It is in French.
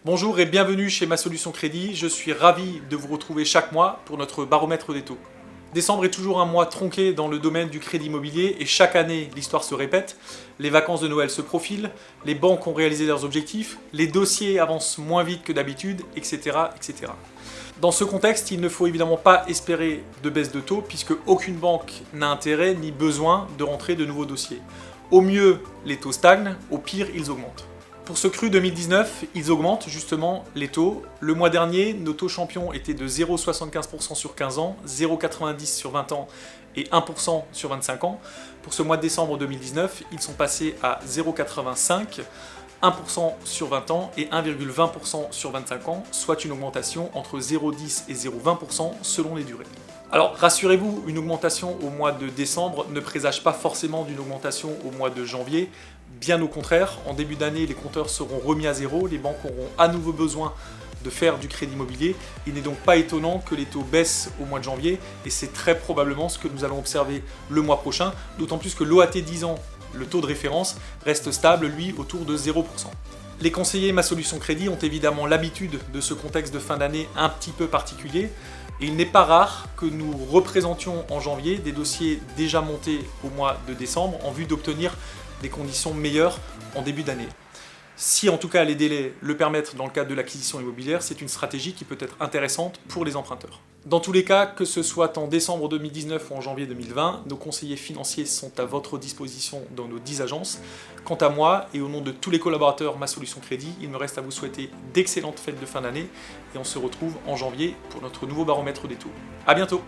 Bonjour et bienvenue chez Ma Solution Crédit, je suis ravi de vous retrouver chaque mois pour notre baromètre des taux. Décembre est toujours un mois tronqué dans le domaine du crédit immobilier et chaque année l'histoire se répète, les vacances de Noël se profilent, les banques ont réalisé leurs objectifs, les dossiers avancent moins vite que d'habitude, etc., etc. Dans ce contexte, il ne faut évidemment pas espérer de baisse de taux puisque aucune banque n'a intérêt ni besoin de rentrer de nouveaux dossiers. Au mieux, les taux stagnent, au pire, ils augmentent. Pour ce cru 2019, ils augmentent justement les taux. Le mois dernier, nos taux champions étaient de 0,75% sur 15 ans, 0,90% sur 20 ans et 1% sur 25 ans. Pour ce mois de décembre 2019, ils sont passés à 0,85%, 1% sur 20 ans et 1,20% sur 25 ans, soit une augmentation entre 0,10 et 0,20% selon les durées. Alors rassurez-vous, une augmentation au mois de décembre ne présage pas forcément d'une augmentation au mois de janvier. Bien au contraire, en début d'année, les compteurs seront remis à zéro, les banques auront à nouveau besoin de faire du crédit immobilier. Il n'est donc pas étonnant que les taux baissent au mois de janvier et c'est très probablement ce que nous allons observer le mois prochain, d'autant plus que l'OAT 10 ans, le taux de référence, reste stable, lui, autour de 0%. Les conseillers Ma Solution Crédit ont évidemment l'habitude de ce contexte de fin d'année un petit peu particulier et il n'est pas rare que nous représentions en janvier des dossiers déjà montés au mois de décembre en vue d'obtenir des conditions meilleures en début d'année. Si en tout cas les délais le permettent dans le cadre de l'acquisition immobilière, c'est une stratégie qui peut être intéressante pour les emprunteurs. Dans tous les cas, que ce soit en décembre 2019 ou en janvier 2020, nos conseillers financiers sont à votre disposition dans nos 10 agences. Quant à moi, et au nom de tous les collaborateurs Ma Solution Crédit, il me reste à vous souhaiter d'excellentes fêtes de fin d'année et on se retrouve en janvier pour notre nouveau baromètre des taux. A bientôt!